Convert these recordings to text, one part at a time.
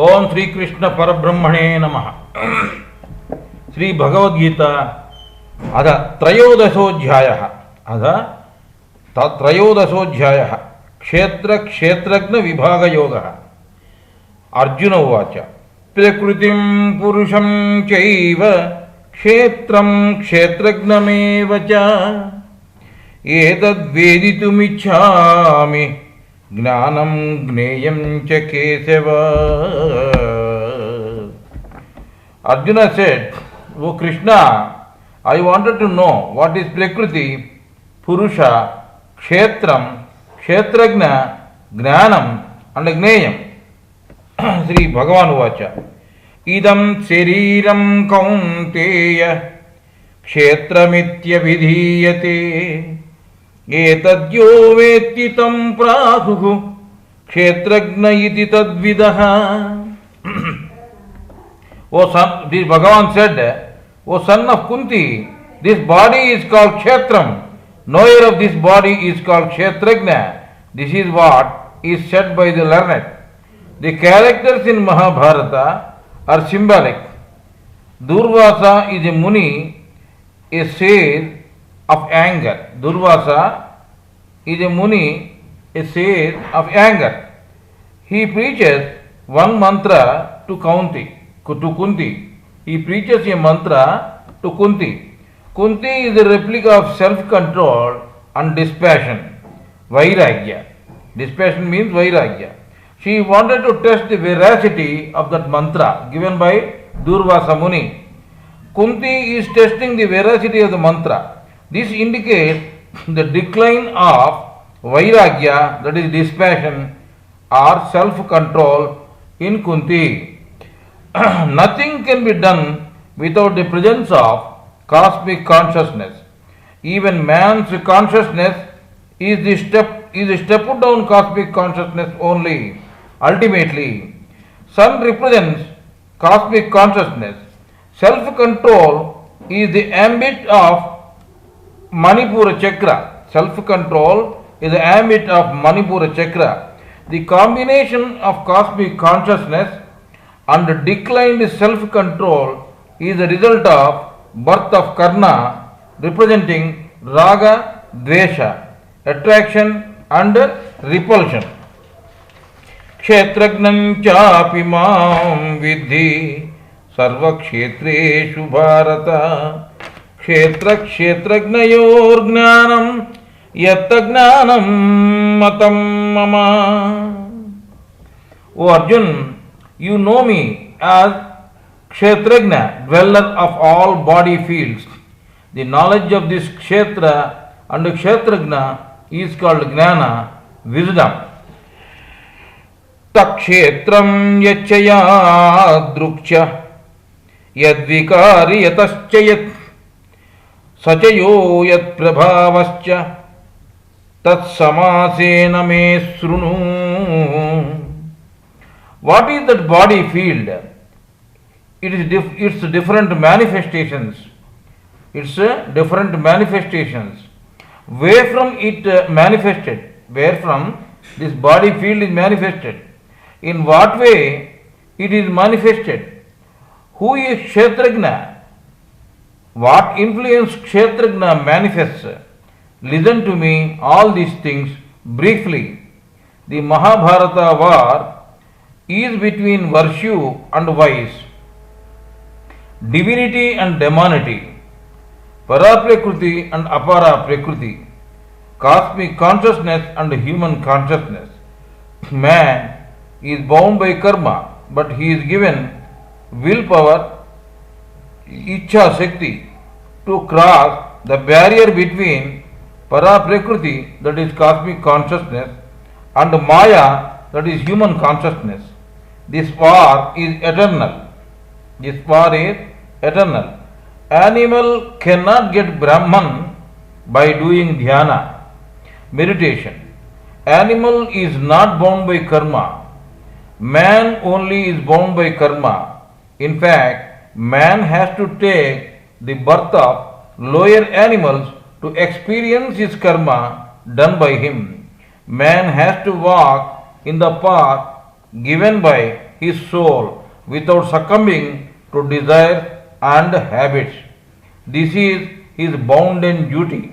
ओम श्री कृष्ण परब्रह्मणे नमः। श्री भगवद्गीता अध त्रयोदशोऽध्यायः त्रयोदशोऽध्यायः क्षेत्र क्षेत्रज्ञ विभागयोगः। अर्जुन उवाच प्रकृतिं पुरुषं चैव क्षेत्रं क्षेत्रज्ञमेव च एतद्वेदितुमिच्छामि ज्ञानं ज्ञेयं च Keshav. Arjuna said, O Krishna, I wanted to know what is Prakriti, Purusha, Kshetram, Kshetrajna, Gnanam and Gneyam. Sri Bhagavan Uvacha Idam Sariram Kaunteya Kshetramitya Vidhiyate Etadyo Veti Tam Prahuhu Kshetrajna iti tadvidaha. O son, this Bhagavan said, O son of Kunti, this body is called Kshetram. Knower of this body is called Kshetrajna. This is what is said by the learned. The characters in Mahabharata are symbolic. Durvasa is a Muni, a sage of anger. Durvasa is a Muni, a sage of anger. He preaches one mantra to Kunti. He preaches a mantra to Kunti. Kunti is a replica of self-control and dispassion. Vairagya. Dispassion means Vairagya. She wanted to test the veracity of that mantra given by Durvasa Muni. Kunti is testing the veracity of the mantra. This indicates the decline of Vairagya, that is dispassion or self-control in Kunti. Nothing can be done without the presence of cosmic consciousness. Even man's consciousness is a step down cosmic consciousness only. Ultimately, sun represents cosmic consciousness. Self-control is the ambit of Manipura chakra. Self-control is the ambit of Manipura chakra. The combination of cosmic consciousness and declined self-control is the result of birth of Karna, representing Raga, Dvesha, attraction and repulsion. Kshetrajnam chapi mam vidhi sarva kshetreshu bharata kshetra kshetrajnayor gnanam yatta gnanam matam mama. O Arjun, you know me as Kshetrajna, dweller of all body fields. The knowledge of this Kshetra and Kshetrajna is called Gnana, wisdom. Takshetram yachaya drukcha yadvikari yataschayat sachayo yat prabhavascha tat samasena me srunu. What is that body field? It's different manifestations. It's different manifestations. Where from it manifested? Where from this body field is manifested? In what way it is manifested? Who is Kshetrajna? What influence Kshetrajna manifests? Listen to me all these things briefly. The Mahabharata war is between virtue and vice, divinity and demonity, Paraprakriti and Aparaprakriti, cosmic consciousness and human consciousness. Man is bound by karma, but he is given willpower, Ichha Shakti, to cross the barrier between Paraprakriti, that is cosmic consciousness, and Maya, that is human consciousness. This war is eternal. This war is eternal. Animal cannot get Brahman by doing dhyana, meditation. Animal is not bound by karma. Man only is bound by karma. In fact, man has to take the birth of lower animals to experience his karma done by him. Man has to walk in the path given by his soul without succumbing to desires and habits. This is his bounden duty.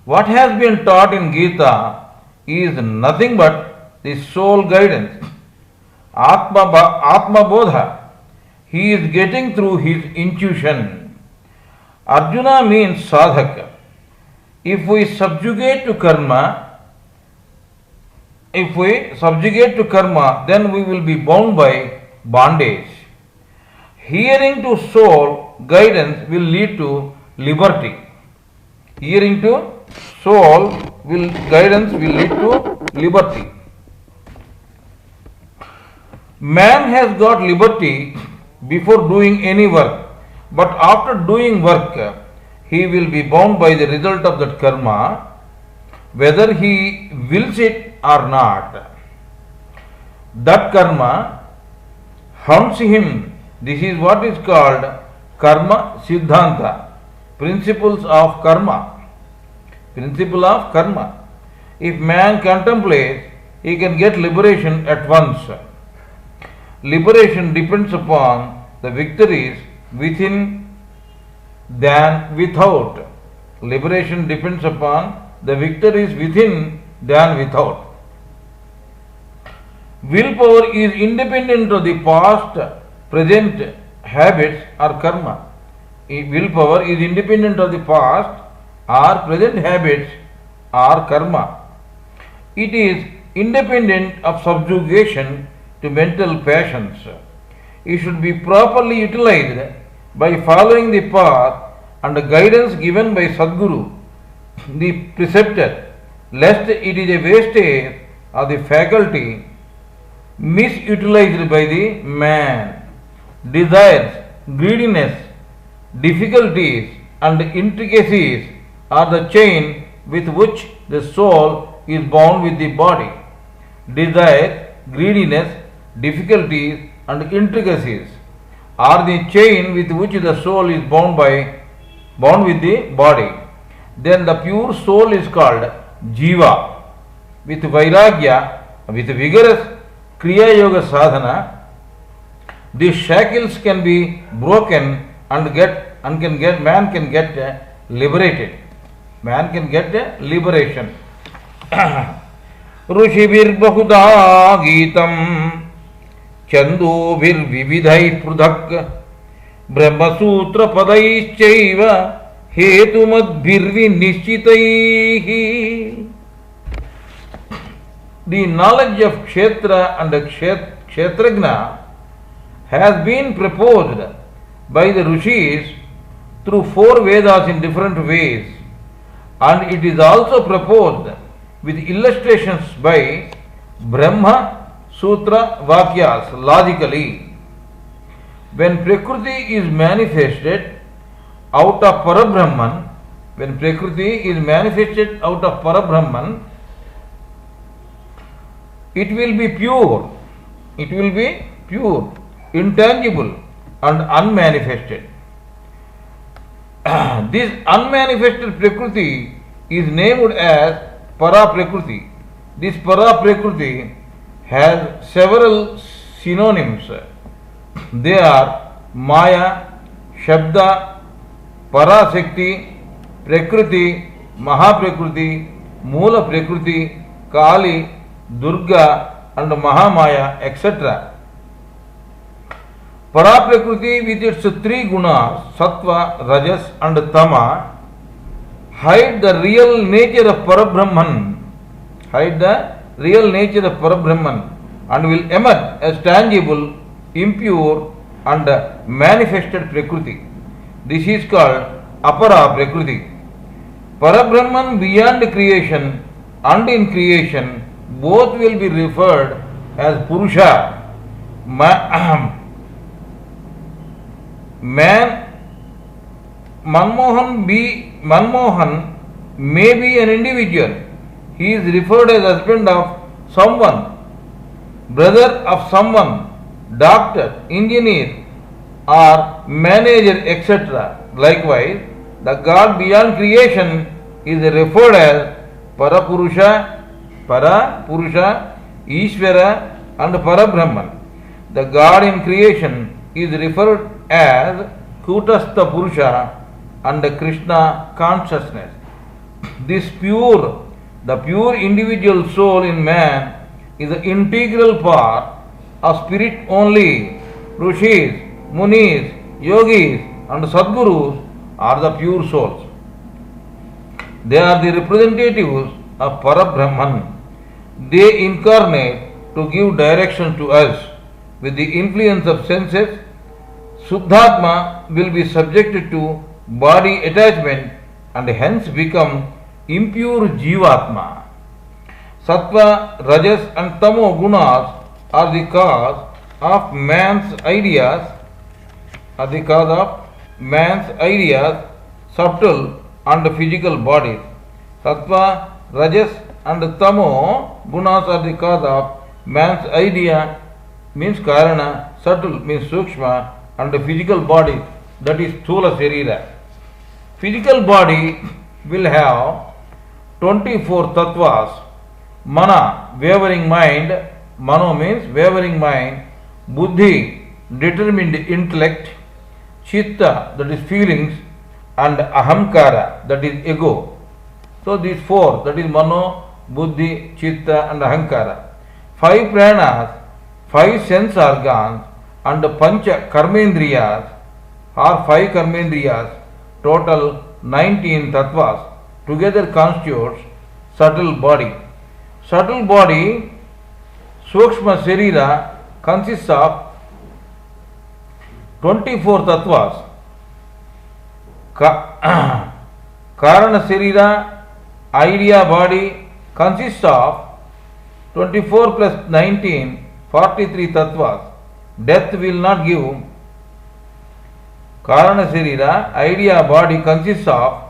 What has been taught in Gita is nothing but the soul guidance, Atma Bodha. He is getting through his intuition. Arjuna means sadhaka. If we subjugate to karma, then we will be bound by bondage. Hearing to soul guidance will lead to liberty. Hearing to soul guidance will lead to liberty. Man has got liberty before doing any work, but after doing work, he will be bound by the result of that karma, whether he wills it or not. That karma haunts him. This is what is called karma siddhanta, principles of karma. Principle of karma. If man contemplates, he can get liberation at once. Liberation depends upon the victories within than without. Liberation depends upon the victories within than without. Willpower is independent of the past, present habits or karma. Willpower is independent of the past or present habits or karma. It is independent of subjugation to mental passions. It should be properly utilized by following the path and the guidance given by Sadguru, the preceptor, lest it is a wastage of the faculty misutilized by the man. Desires, greediness, difficulties and intricacies are the chain with which the soul is bound with the body. Desire, greediness, difficulties and intricacies are the chain with which the soul is bound with the body. Then the pure soul is called Jiva. With Vairagya, with vigorous Kriya Yoga sadhana, these shackles can be broken and man can get liberated. Man can get liberation. Rushibir Bahuda Gitam Chandobhir Vividhai Prudak Brahmasutra Padaishchaiva Hetumadbhirvi Nishchitaihi. The knowledge of Kshetra and Kshetragna has been proposed by the Rishis through 4 Vedas in different ways, and it is also proposed with illustrations by Brahma Sutra Vakyas logically. When Prakriti is manifested out of Parabrahman, it will be pure, intangible and unmanifested. This unmanifested Prakriti is named as Para Prakriti. This Para Prakriti has several synonyms. They are Maya, Shabda, Parashakti, Prakriti, Mahaprakriti, Moola Prakriti, Kali, Durga and Mahamaya, etc. Paraprakriti with its 3 gunas, Sattva, Rajas and Tama, hide the real nature of Parabrahman, and will emerge as tangible, impure and manifested Prakriti. This is called Apara Prakriti. Parabrahman beyond creation and in creation both will be referred as Purusha. Manmohan may be an individual. He is referred as husband of someone, brother of someone, doctor, engineer or manager, etc. Likewise, the God beyond creation is referred as Parapurusha, Ishvara, and Parabrahman. The God in creation is referred as Kutastha Purusha and Krishna consciousness. This the pure individual soul in man is an integral part of spirit only. Rishis, Munis, Yogis and Sadgurus are the pure souls. They are the representatives of Parabrahman. They incarnate to give direction to us. With the influence of senses, Suddhatma will be subjected to body attachment and hence become impure Jivatma. Sattva, Rajas and Tamo gunas are the cause of man's ideas, subtle and physical bodies. Sattva, Rajas and Tamo gunas are the cause of man's idea means Karana, subtle means Sukshma and the physical body, that is Sthula Sharira. Physical body will have 24 tattvas. Mana, wavering mind. Mano means wavering mind. Buddhi, determined intellect. Chitta, that is feelings. And Ahamkara, that is ego. So these four, that is Mano, Buddhi, Chitta and Ahamkara. 5 pranas, 5 sense organs and Pancha Karmendriyas or 5 Karmendriyas, total 19 tattvas, together constitutes subtle body. Subtle body, Sukshma Sharira, consists of 24 tattvas. Karana Sharira, idea body, consists of 24 plus 19, 43 tattvas. Death will not give. Karana Sharira, idea body consists of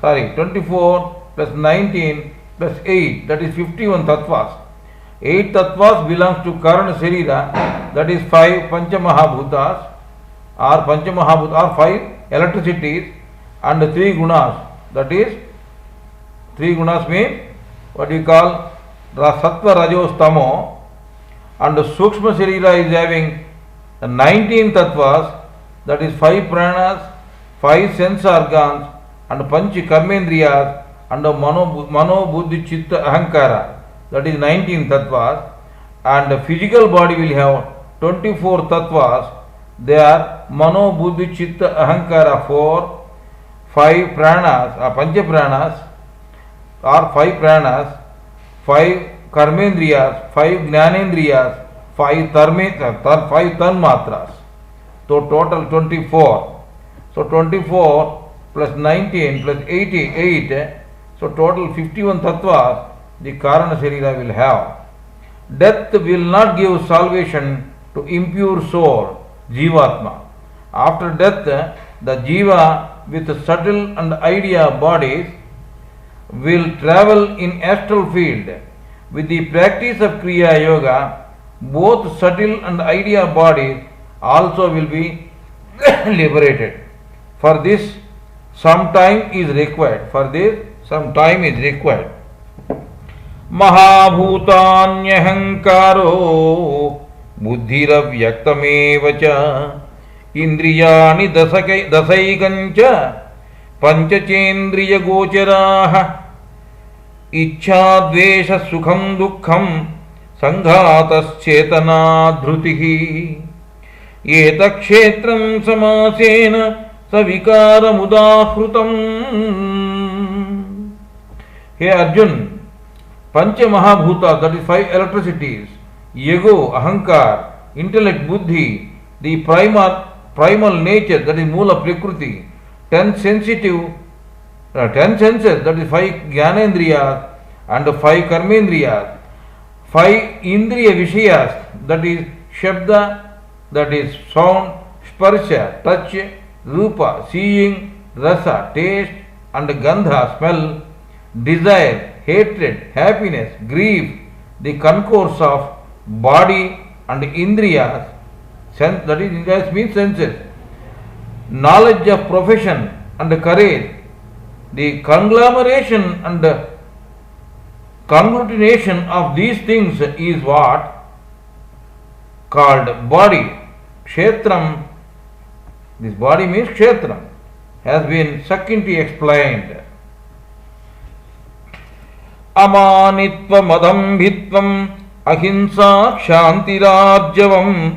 24 plus 19 plus 8, that is 51 tattvas. 8 tattvas belongs to Karana Sharira, that is 5 Panchamahabhutas or 5 electricities and 3 gunas, that is 3 gunas mean what we call Sattva, Rajos, Tamo, and the Sukshma Sharira is having 19 tattvas, that is 5 pranas, 5 sense organs and Pancha Karmendriyas and Mano, Buddhi, Chitta, Ahankara, that is 19 tattvas, and the physical body will have 24 tattvas. They are Mano, Buddhi, Chitta, Ahankara 4, 5 pranas, Pancha pranas or 5 pranas, 5 Karmendriyas, 5 Jnanendriyas, 5 Tanmatras. So total 24. So 24 plus 19 plus 88, so total 51 tattvas the Karana Sharira will have. Death will not give salvation to impure soul, Jivatma. After death, the Jiva with subtle and idea bodies will travel in astral field. With the practice of Kriya Yoga, both subtle and idea bodies also will be liberated. For this, some time is required. Mahabhutanyahangkaro buddhiravyaktamevacha indriyani dasaikancha pancachendriya gocharaha ichchadvesha sukham dukkham sanghatas chetana dhrutihi etakshetram samasena savikaramudahrutam. Hey Arjun, Pancha Mahabhuta, that is 5 electricities, ego, ahankar, intellect, buddhi, the primal nature, that is Mula Prakriti, 10 senses, that is 5 Jnanendriyas and 5 Karmendriyas, 5 Indriya Vishayas, that is Shabda, that is sound, Sparsha, touch, Rupa, seeing, Rasa, taste, and Gandha, smell, desire, hatred, happiness, grief, the concourse of body and Indriyas, sense, that is Indriyas means senses, knowledge of profession and courage, the conglomeration and conglutination of these things is what? called body. Kshetram, this body means Kshetram, has been succinctly explained. Amanitva madambhitvam ahimsa kshantirarjavam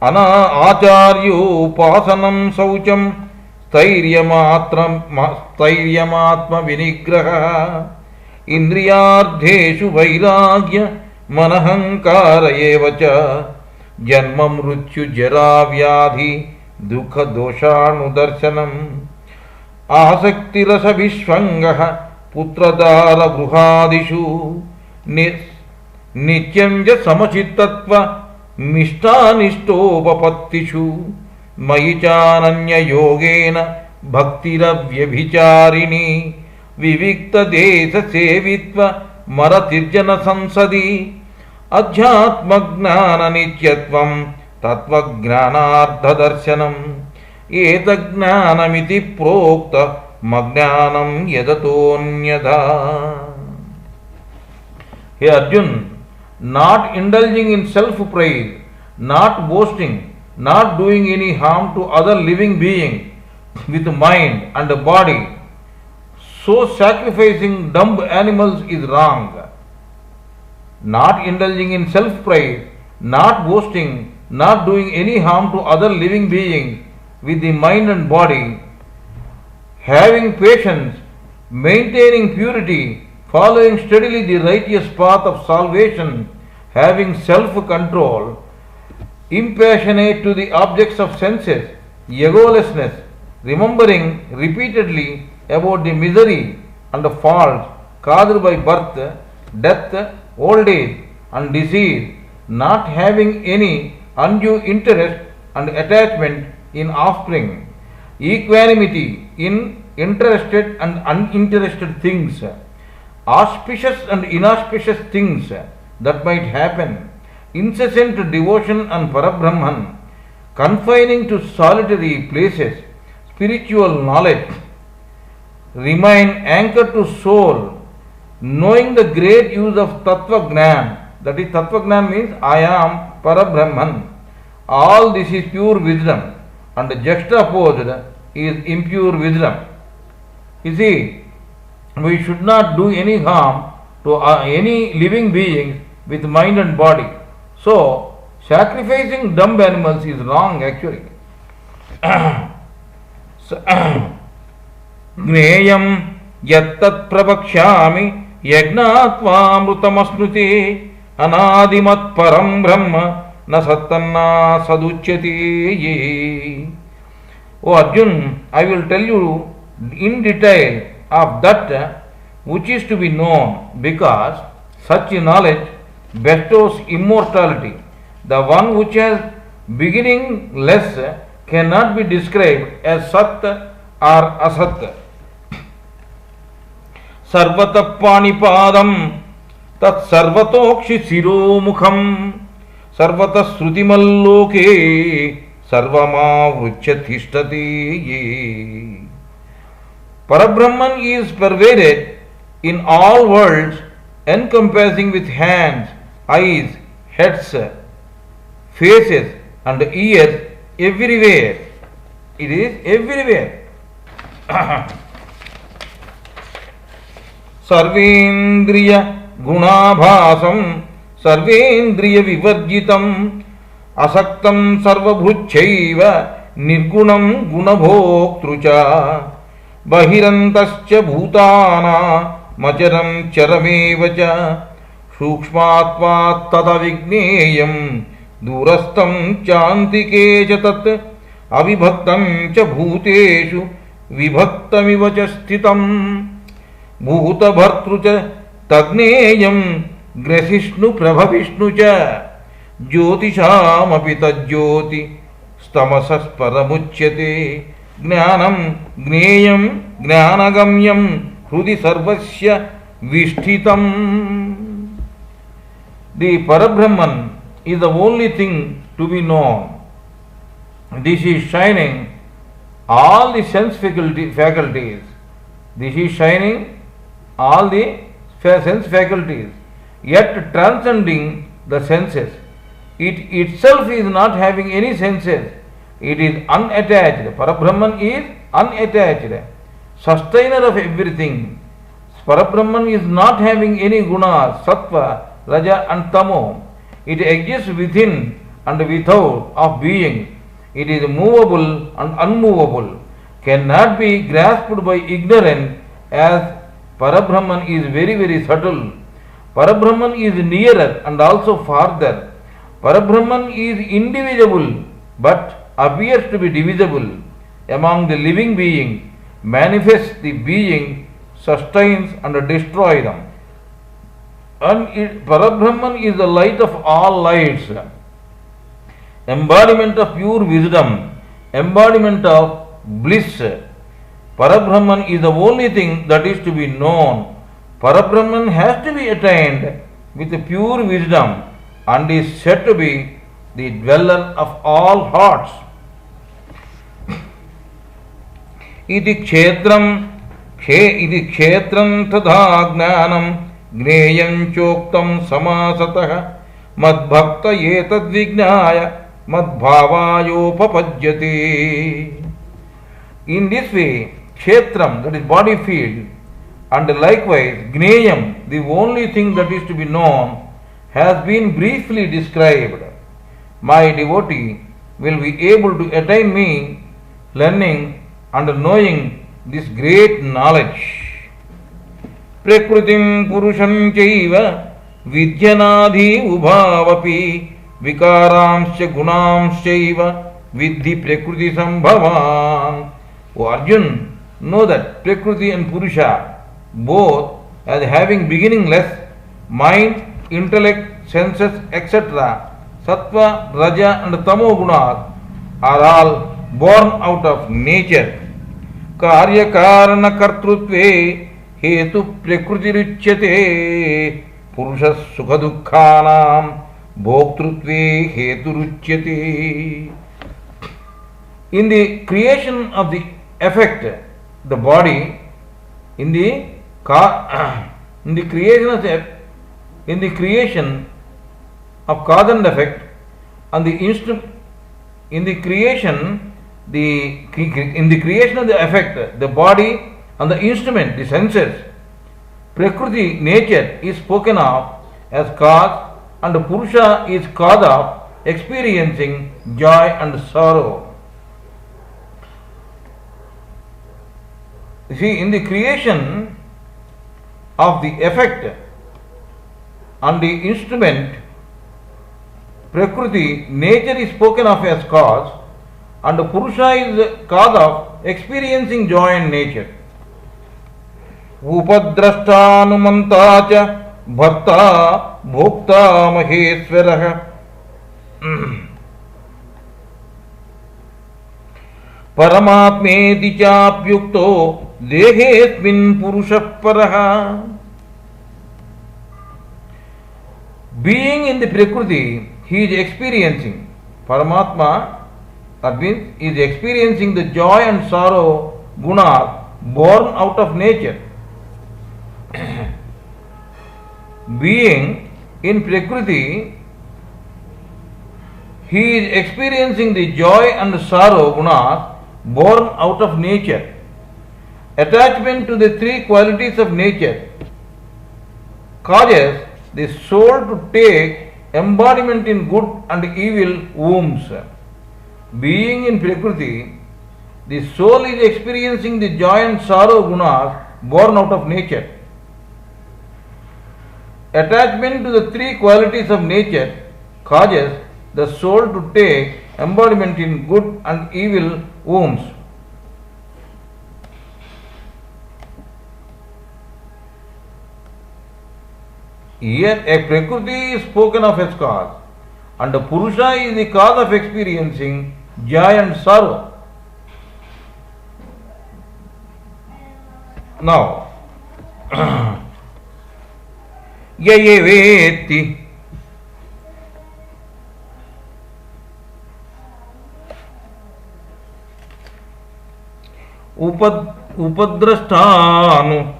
ana acharyopasanam saucham स्थैर्यमात्म विनिग्रह इंद्रियार्थेषु वैराग्य मनहंकार एव च जन्म मृत्यु जरा व्याधि दुख दोषानुदर्शनम् आसक्तिरस विश्वंगः पुत्रदार गृहादिषु नित्यं च समचित्तत्व मिष्टानिष्टोपपत्तिषु मयि चानन्य योगेन भक्तिरव्यभिचारिणी विविक्त देश सेवित्व मरतिर्जन संसदि अध्यात्म ज्ञान नित्यत्वं तत्वज्ञानार्थ दर्शनम् एतज्ज्ञानमिति प्रोक्त मज्ञानं यदतोऽन्यथा. Hey Arjun, not indulging in self praise, not boasting, not doing any harm to other living beings with mind and body, so sacrificing dumb animals is wrong. Not indulging in self-praise, not boasting, not doing any harm to other living beings with the mind and body, having patience, maintaining purity, following steadily the righteous path of salvation, having self-control, impassionate to the objects of senses, egolessness, remembering repeatedly about the misery and the faults caused by birth, death, old age and disease, not having any undue interest and attachment in offspring, equanimity in interested and uninterested things, auspicious and inauspicious things that might happen, incessant devotion and Parabrahman, confining to solitary places, spiritual knowledge, remain anchored to soul, knowing the great use of Tattva Gnan, that is Tattva Gnan means I am Parabrahman. All this is pure wisdom and juxtaposed is impure wisdom. You see, we should not do any harm to any living beings with mind and body. So, sacrificing dumb animals is wrong actually. Gneyam yattat prabhakshyami yajnatvaamrutamasnuti anadimat param brahma na sattanna saduchyati. O Arjun, I will tell you in detail of that which is to be known, because such knowledge bestows immortality. The one which has beginningless cannot be described as Sat or Asat. Sarvata panipadam tat sarvatokshi siromukham sarvata srutimalloke sarvama vruchyathishtati. Parabrahman is pervaded in all worlds, encompassing with hands, eyes, heads, faces and ears everywhere. It is everywhere. Sarvendriya gunabhasam sarvendriya vivarjitam asaktam sarvabhuchaiva nirgunam gunabhoktrucha bahirantascha bhutana macharam charamevacha sukshmatvat tadavigneyam durastam chantike chatat avibhaktam cha bhuteshu vibhaktamiva cha sthitam bhuta bhartru cha tagneyam grasishnu prabhavishnu cha jyotisham apita jyoti stamasas paramuchyate jnanam gneyam gnanagamyam hrudi sarvasya vishtitam. The Parabrahman is the only thing to be known. This is shining all the sense faculties. This is shining all the sense faculties, yet transcending the senses. It itself is not having any senses. It is unattached. Parabrahman is unattached, sustainer of everything. Parabrahman is not having any gunas, sattva, raja and tamo. It exists within and without of being. It is movable and unmovable, cannot be grasped by ignorance, as Parabrahman is very, very subtle. Parabrahman is nearer and also farther. Parabrahman is indivisible but appears to be divisible. Among the living beings, manifests the being, sustains and destroys them. And Parabrahman is the light of all lights, embodiment of pure wisdom, embodiment of bliss. Parabrahman is the only thing that is to be known. Parabrahman has to be attained with pure wisdom and is said to be the dweller of all hearts. Iti kshetram tadha jnanam gneyam choktam samasatah madbhakta etad vignaya madbhavayopapajyati. In this way, kshetram, that is body field, and likewise gneyam, the only thing that is to be known, has been briefly described. My devotee will be able to attain me, learning and knowing this great knowledge. Prakritim purusham chaiva vidyanadhi ubhavapi vikaramsya gunamsya vidhi prakriti sambhavan. O Arjun, know that Prakriti and Purusha, both as having beginningless mind, intellect, senses, etc., Sattva, Raja and Tamo gunas, are all born out of nature. Karya karana kartrutve hetu prakriti ruchyate purusha sukha dukkhanam bhoktrutve hetu ruchyate. In the creation of the effect, the body, in the creation of cause and effect, and the instrument, in the creation of the effect, the body and the instrument, the senses, Prakriti, nature, is spoken of as cause, and Purusha is cause of experiencing joy and sorrow. You see, in the creation of the effect and the instrument, Prakriti, nature, is spoken of as cause, and Purusha is the cause of experiencing joy and nature. Upadrashtanumanta cha bharta bhokta maheswarah paramatmeti chapyukto dehesmin purushah parah. Being in the Prakriti, he is experiencing Paramatma, that means he is experiencing the joy and sorrow gunas born out of nature. Being in Prakriti, he is experiencing the joy and sorrow gunas born out of nature. Attachment to the three qualities of nature causes the soul to take embodiment in good and evil wombs. Being in Prakriti, the soul is experiencing the joy and sorrow gunas born out of nature. Attachment to the three qualities of nature causes the soul to take embodiment in good and evil wombs. Here a Prakriti is spoken of as cause, and the Purusha is the cause of experiencing joy and sorrow. Now, yayeveti upadrasthanu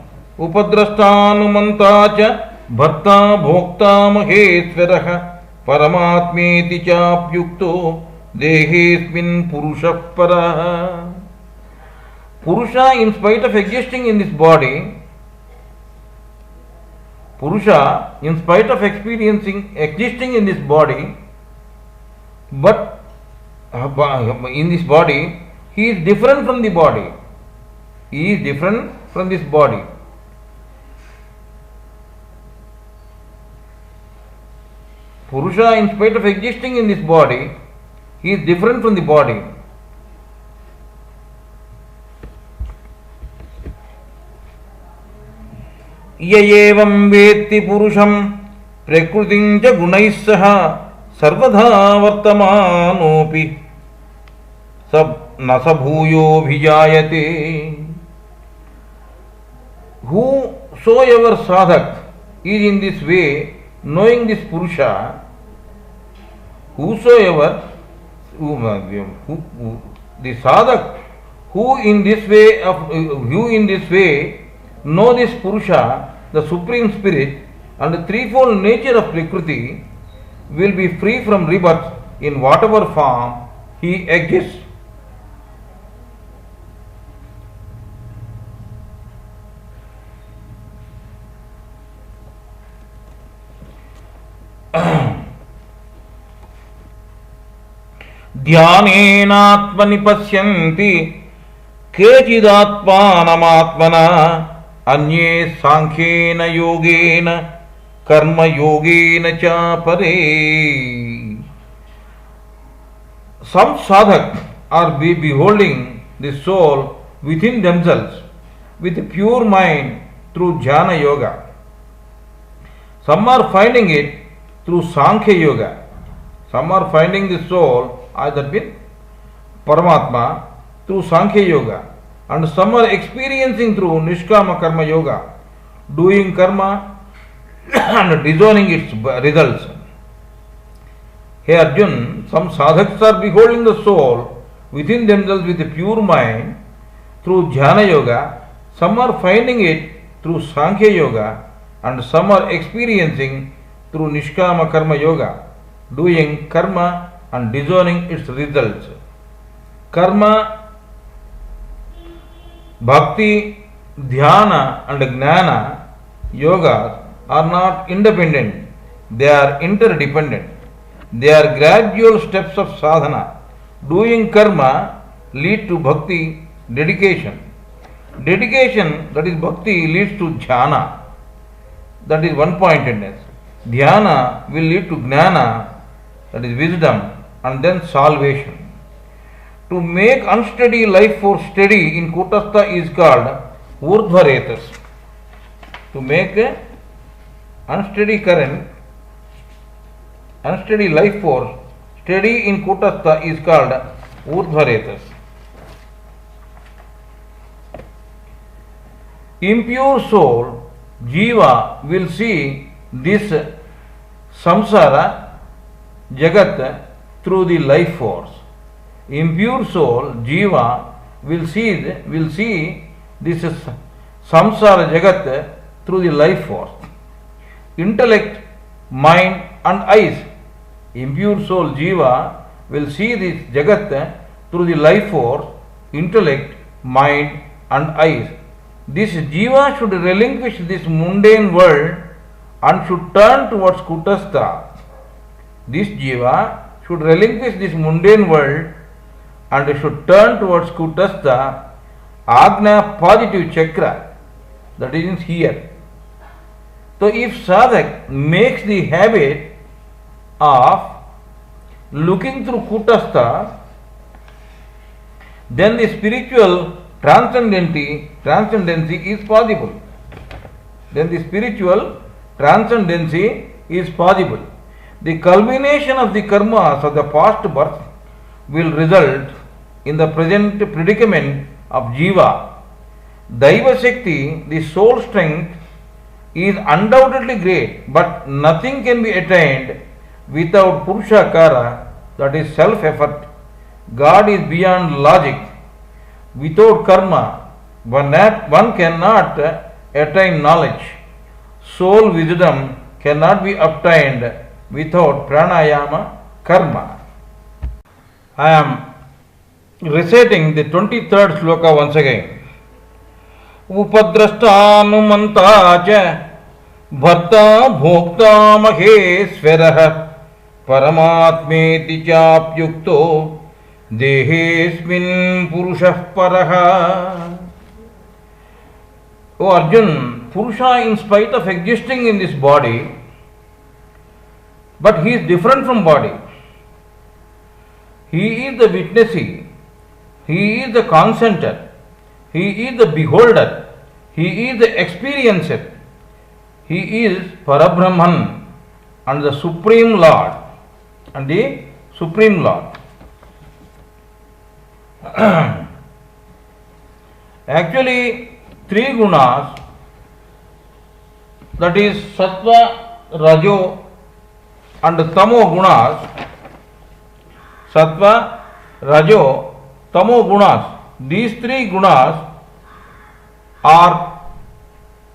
manta cha bharta bhokta maheswarah paramatmeti chapyukto dehesmin purushah parah. Purusha, in spite of existing in this body, Purusha, in spite of existing in this body, but in this body, he is different from the body. He is different from this body. Purusha, in spite of existing in this body, he is different from the body. Yayevam vetti purusham prakrutim cha gunais saha sarvadha vartamanopi sab nasabhuyo bhijayate. Whosoever sadhak is in this way knowing this Purusha, the sadhak who in this way know this Purusha, the Supreme Spirit, and the threefold nature of Prakriti, will be free from rebirth in whatever form he exists. ध्यानेनात्मनि पश्यन्ति केचिदात्मानमात्मना अन्ये सांख्येन योगेन कर्म योगेन च परे. Some sadhak are beholding the soul within themselves with a pure mind through jhana yoga. Some are finding it through Sankhya yoga. Some are finding the soul either with Paramatma through Sankhya yoga, and some are experiencing through Nishkama karma yoga, doing karma and disowning its results. Hey Arjun, some sadhaks are beholding the soul within themselves with a pure mind through Jnana yoga, some are finding it through Sankhya yoga, and some are experiencing through Nishkama karma yoga, doing karma and disowning its results. Karma, bhakti, dhyana and gnana yogas are not independent, they are interdependent. They are gradual steps of sadhana. Doing karma lead to bhakti, dedication. Dedication, that is bhakti, leads to jhana, that is one-pointedness. Dhyana will lead to gnana, that is wisdom, and then salvation. To make unsteady life force steady in Kutastha is called urdhvaretas. To make unsteady current, unsteady life force steady in Kutastha is called urdhvaretas. Impure soul, jiva, will see this samsara jagat through the life force. Impure soul, jiva, will see this samsara jagat through the life force. Intellect, mind and eyes. Impure soul, jiva, will see this jagat through the life force, intellect, mind and eyes. This jiva should relinquish this mundane world and should turn towards Kutastha. This jiva should relinquish this mundane world and should turn towards Kutastha, Agna positive chakra, that is here. So if sadhak makes the habit of looking through Kutastha, then the spiritual transcendency is possible. Then the spiritual transcendency is possible. The culmination of the karmas of the past birth will result in the present predicament of jiva. Daiva Shakti, the soul strength, is undoubtedly great, but nothing can be attained without Purushakara, that is self-effort. God is beyond logic. Without karma, one cannot attain knowledge. Soul wisdom cannot be obtained without pranayama karma. I am reciting the 23rd sloka once again. Upadrashtanumanta cha bharta bhokta maheswarah paramatmeti chapyukto dehesmin purushah paraha. O Arjun, Purusha, in spite of existing in this body, but he is different from body. He is the witnessee, he is the consenter, he is the beholder, he is the experiencer, he is Parabrahman and the Supreme Lord. And the Supreme Lord. Actually, three gunas, that is Sattva, Rajo and Tamo gunas, Sattva, Rajo, Tamo gunas, these three gunas are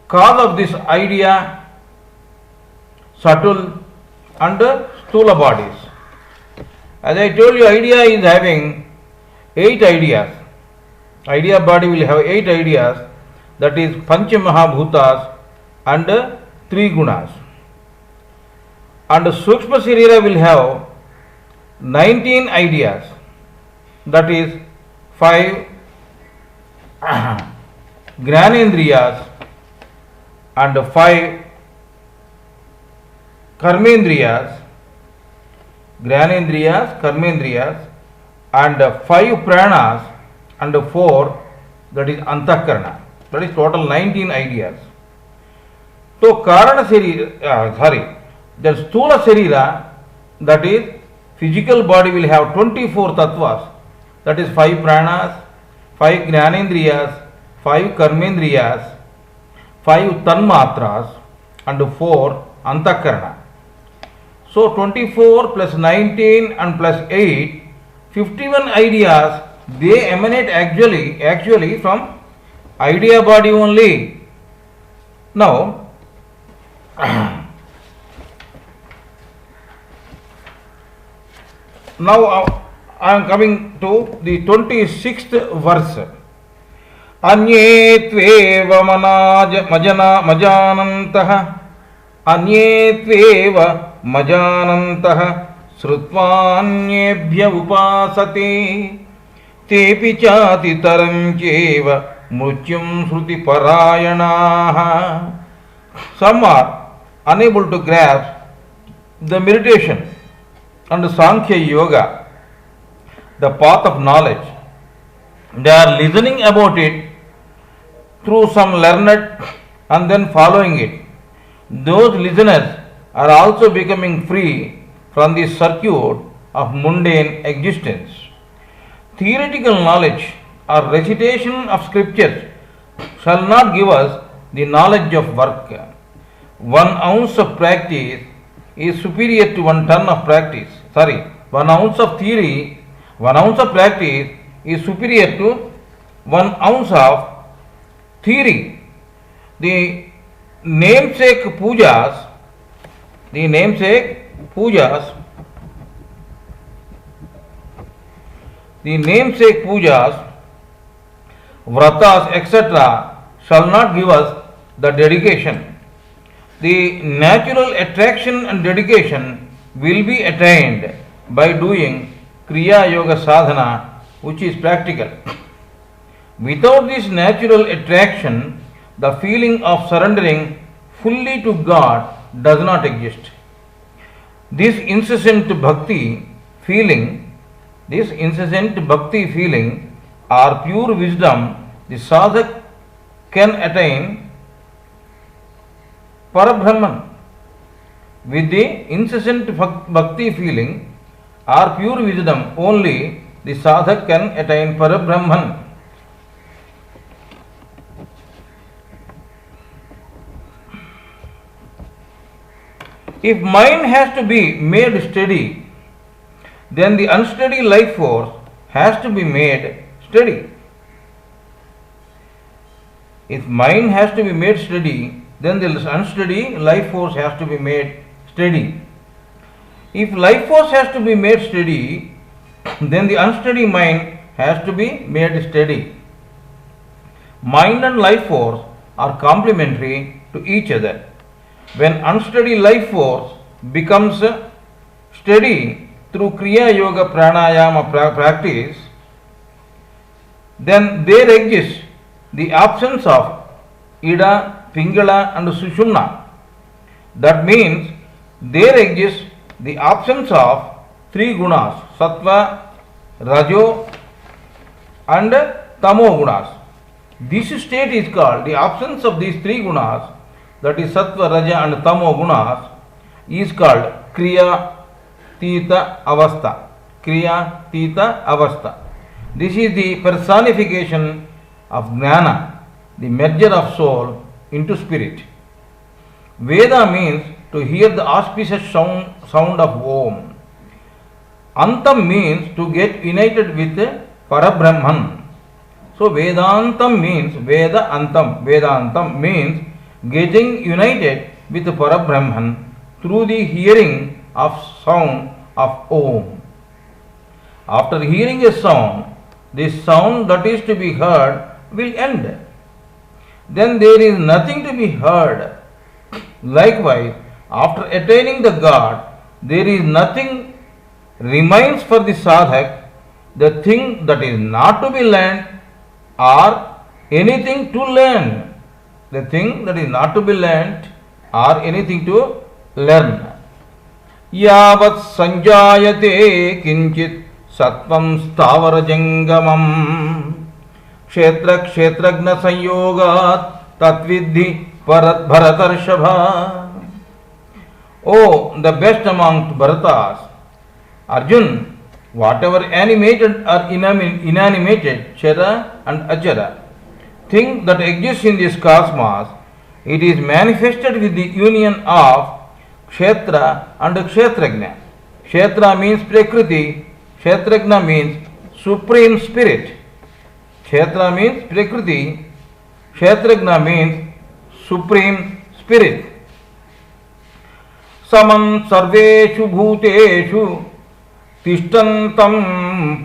cause of this idea, subtle and sthula bodies. As I told you, idea is having 8 ideas. Idea body will have 8 ideas, that is Pancha Mahabhutas and 3 gunas. And Sukshma Sharira will have 19 ideas, that is 5 Jnanendriyas and 5 Karmendriyas, Jnanendriyas, Karmendriyas and 5 Pranas and 4, that is Antahkarana. That is total 19 ideas. So Karana Sharira, the Sthula Sharira, that is physical body, will have 24 tattvas, that is 5 pranas, 5 Jnanendriyas, 5 Karmendriyas, 5 Tanmatras and 4 Antahkarana. So 24 plus 19 and plus 8, 51 ideas, they emanate actually from idea body only. Now, I am coming to the 26th verse. Anye tveva majanantah, anye tveva majanantah, srutvanyebhya upasate, tepi chati tarancheva mrutyum shruti parayanaha. Some are unable to grasp the meditation and the Sankhya Yoga, the path of knowledge. They are listening about it through some learned and then following it. Those listeners are also becoming free from the circuit of mundane existence. Theoretical knowledge or recitation of scriptures shall not give us the knowledge of work. 1 ounce of practice is superior to 1 ton of practice. 1 ounce of theory, 1 ounce of practice is superior to 1 ounce of theory. The namesake pujas, vratas, etc., shall not give us the dedication. The natural attraction and dedication will be attained by doing Kriya Yoga Sadhana, which is practical. Without this natural attraction, the feeling of surrendering fully to God does not exist. This incessant bhakti feeling or pure wisdom, the sadhak can attain Parabrahman. With the incessant bhakti feeling or pure wisdom only, the sadhak can attain Parabrahman. If mind has to be made steady, then the unsteady life force has to be made steady. If mind has to be made steady, then the unsteady life force has to be made steady. If life force has to be made steady, then the unsteady mind has to be made steady. Mind and life force are complementary to each other. When unsteady life force becomes steady through Kriya Yoga Pranayama practice, then there exists the absence of Ida, Pingala and Sushumna. That means there exists the absence of three gunas, Sattva, Rajo and Tamo gunas. This state is called the absence of these three gunas, that is Sattva, Raja and Tamo gunas, is called Kriya Tita Avastha. Kriya Tita Avastha. This is the personification of Jnana, the merger of soul into spirit. Veda means to hear the auspicious sound of Om. Antam means to get united with Parabrahman. So Vedantam means Veda Antam. Vedantam means getting united with Parabrahman through the hearing of sound of Om. After hearing a sound, this sound that is to be heard will end. Then there is nothing to be heard. Likewise, after attaining the God, there is nothing remains for the sadhak, the thing that is not to be learned or anything to learn. The thing that is not to be learned or anything to learn. Yavat sanjayate kinchit sattvam stavara jangamam kshetra kshetragna sanyogat tatvidhi bharatarshava. Oh, the best among Bharatas, Arjun, whatever animated or inanimated, Chara and Achara, thing that exists in this cosmos, it is manifested with the union of Kshetra and Kshetragna. Kshetra means Prakriti, Kshetragna means Supreme Spirit. Kshetra means Prakriti, Kshetragna means Supreme Spirit. Samam sarveshu bhuteshu tishtantam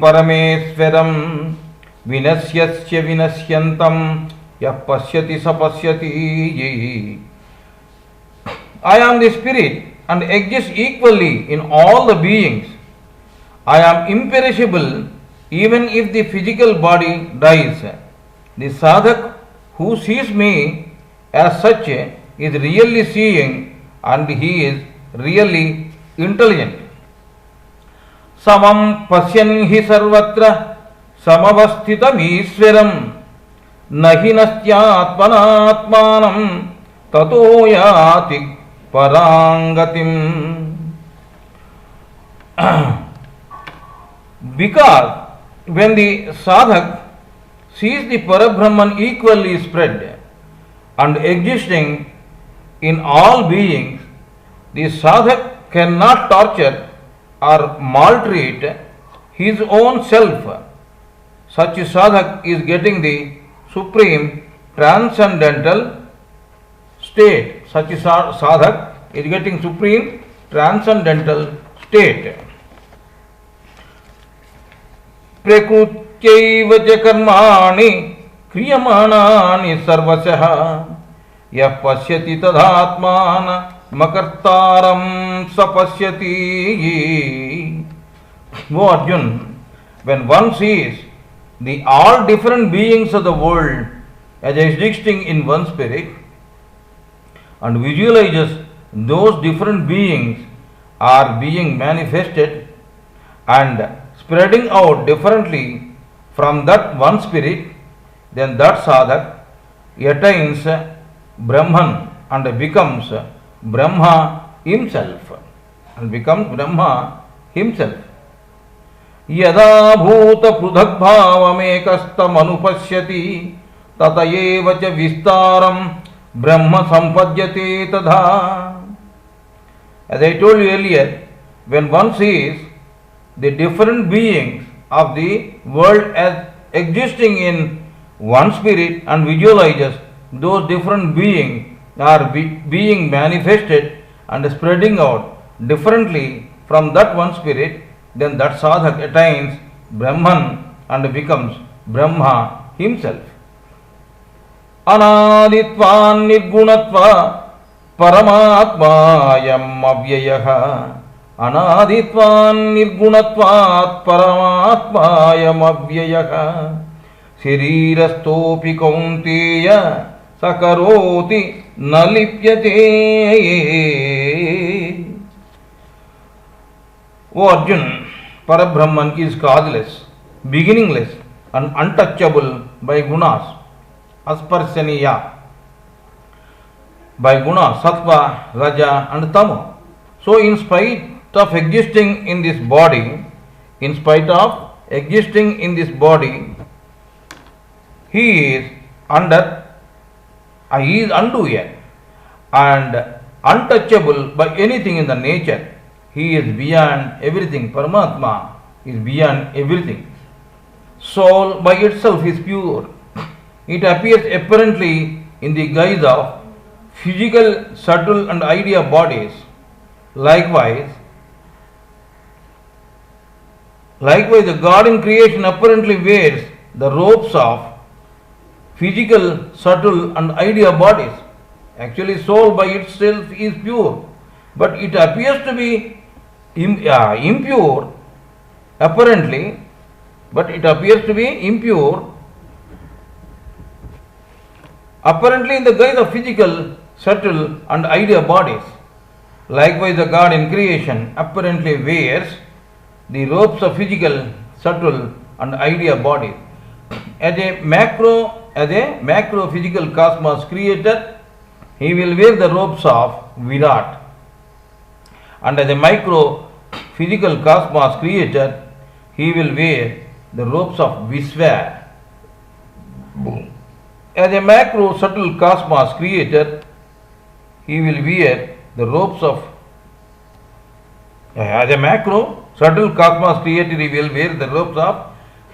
parameswaram vinasyasya vinasyantam yah pasyati sapasyati. I am the spirit and exist equally in all the beings. I am imperishable even if the physical body dies. The sadhak who sees me as such is really seeing and he is really intelligent. Samam pasyan hi sarvatra samavasthitam Ishwaram nahi nastyatmanatmanam tato yati parangatim. Because when the sadhak sees the Parabrahman equally spread and existing in all beings, the sadhak cannot torture or maltreat his own self. Such a sadhak is getting the supreme transcendental state. Such a sadhak is getting supreme transcendental state. Prakrutyaiva ca karmani kriyamanani sarvasah yah pasyati tadhatmana makartaram sapasyati. O Arjun, when one sees the all different beings of the world as existing in one spirit and visualizes those different beings are being manifested and spreading out differently from that one spirit, then that sadhak attains Brahman and becomes Brahma himself. Yada bhuta prudhak bhavam ekastam anupasyati tatayeva ca vistaram Brahma sampadyate tadha. As I told you earlier, when one sees the different beings of the world as existing in one spirit and visualizes those different beings are being manifested and spreading out differently from that one spirit, then that sadhak attains Brahman and becomes Brahma himself. Anaditvan nirgunatva paramatmayam avyayaha. Anaditvan nirgunatvat paramatmayam avyayaha. Sharirastopi kaunteya sakaroti nalipyate. O Arjun, Parabrahman is causeless, beginningless and untouchable by gunas, asparsaniya, by guna, sattva, raja and tama. So in spite of existing in this body, he is undoer and untouchable by anything in the nature. He is beyond everything. Paramatma is beyond everything. Soul by itself is pure. It appears apparently in the guise of physical, subtle and idea bodies. Likewise, the God in creation apparently wears the robes of physical, subtle and idea bodies. Actually, soul by itself is pure, but it appears to be impure apparently, in the guise of physical, subtle and idea bodies. Likewise, the God in creation apparently wears the robes of physical, subtle and idea bodies. As a macro physical cosmos creator, he will wear the robes of Virat. And as a micro physical cosmos creator, he will wear the robes of Visva. As a macro subtle cosmos creator, he will wear the robes of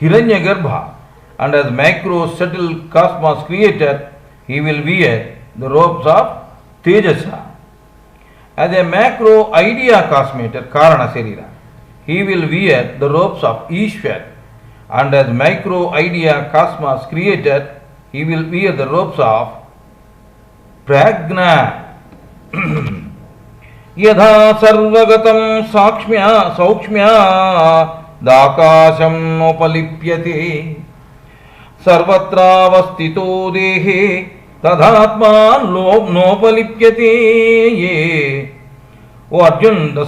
Hiranyagarbha, and as macro subtle cosmos creator, he will wear the robes of Tejasa. As a macro idea cosmator, Karana Sarira, he will wear the robes of Ishwar, and as micro idea cosmos creator, he will wear the robes of Prajna. Yadha sarvagatam saukshmya dakasham nopalipyate sarvatra vastito dehe tadhatma nopalipyate. O Arjun, the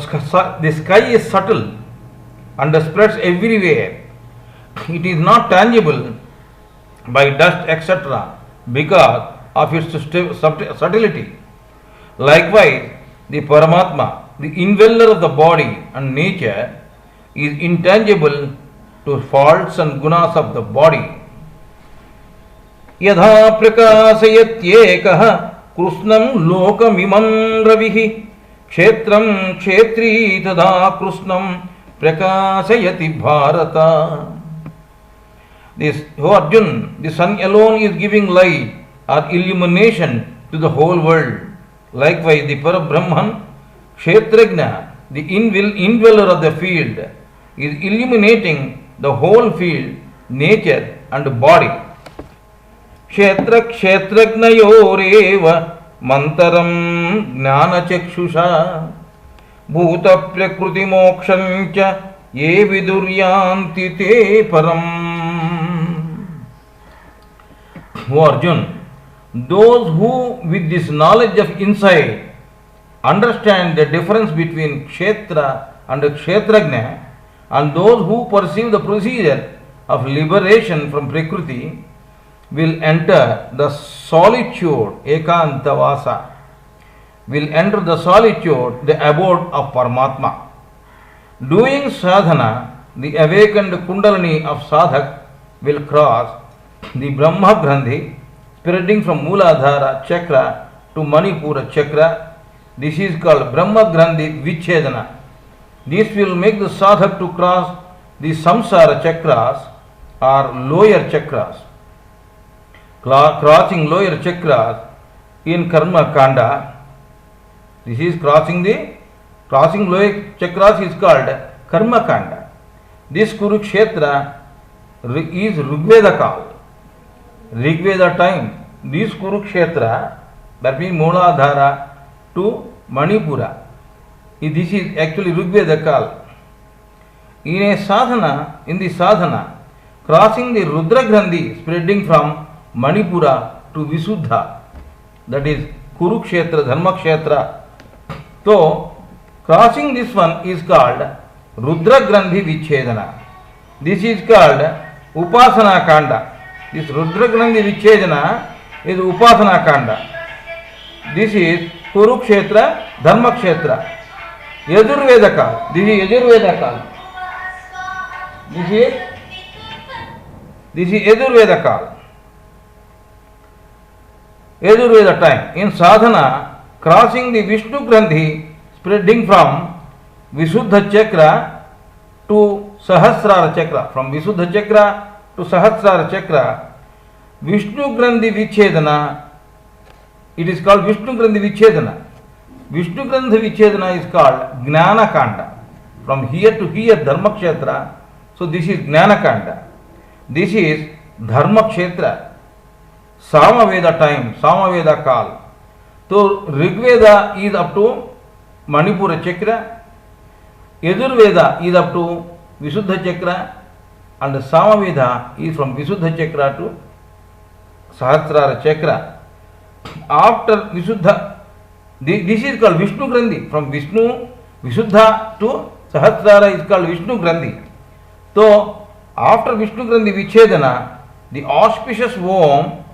sky is subtle and spreads everywhere. It is not tangible by dust, etc., because of its subtlety. Likewise, the Paramatma, the indweller of the body and nature, is intangible to faults and gunas of the body. Yadha prakasayatyekah krusnam lokamimam ravihi kshetram kshetri tada krusnam prakasayati bharata. O Arjun, the sun alone is giving light or illumination to the whole world. Likewise, the Parabrahman, Kshetrajna, the indweller of the field, is illuminating the whole field, nature and body. Kshetra kshetrajnayoreva mantaram jnana chakshusha bhuta prakriti mokshancha ye viduryanti te param. O Arjun, those who with this knowledge of insight understand the difference between Kshetra and Kshetrajna, and those who perceive the procedure of liberation from Prakriti, will enter the solitude, Ekantavasa, the abode of Paramatma. Doing sadhana, the awakened Kundalini of sadhak will cross the Brahma Grandhi, spreading from Mooladhara chakra to Manipura chakra. This is called Brahma Grandhi Vichedana. This will make the sadhak to cross the samsara chakras or lower chakras. Crossing lower chakras in Karma Kanda. This is crossing the Crossing lower chakras is called Karma Kanda. This Kurukshetra is Rigveda Kal. Rigveda time. This Kurukshetra, that means Mooladhara to Manipura. This is actually Rigveda Kal. In the sadhana, crossing the Rudra Grandhi spreading from Manipura to Visuddha, that is Kurukshetra, Dharmakshetra. So, crossing this one is called Rudra Grandhi Vichedana. This is called Upasana Kanda. This Rudra Grandhi Vichedana is Upasana Kanda. This is Kurukshetra, Dharmakshetra. Yajurveda Kal. This is Yajurveda Kal. This is Yajurveda Kal. Yajurveda time. In sadhana, crossing the Vishnu Grandhi spreading from Visuddha Chakra to Sahasrara Chakra. From Visuddha Chakra to Sahasrara Chakra, Vishnu Grandhi Vichedana, it is called Vishnu Grandhi Vichedana. Vishnu Grandhi Vichedana is called Jnana Kanda. From here to here, Dharmakshetra. So this is Jnana Kanda. This is Dharmakshetra. Samaveda time, Samaveda Kal. So Rigveda is up to Manipura Chakra, Yajurveda is up to Visuddha Chakra, and Samaveda is from Visuddha Chakra to Sahasrara Chakra. After Visuddha, this is called Vishnu Grandhi. From Visuddha to Sahasrara is called Vishnu Grandhi. So after Vishnu Grandhi Vichedana, the auspicious Om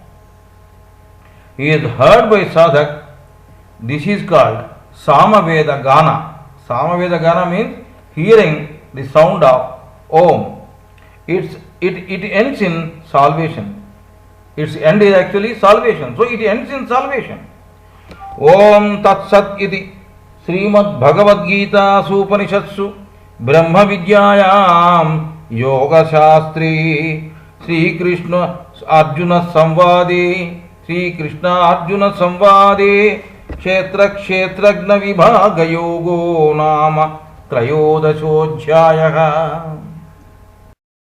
is heard by sadhak. This is called Samaveda Gana. Samaveda Gana means hearing the sound of Om. It ends in salvation. Its end is actually salvation. So it ends in salvation. Om Tat Sat iti Srimad Bhagavatgita Supanishatsu Brahma Vidyayam Yoga Shastri Sri Krishna Arjuna Samvadi Sri Krishna Arjuna Samvadi Kshetra Kshetragna Vibhaga Yogo Nama Trayodashodhyayah.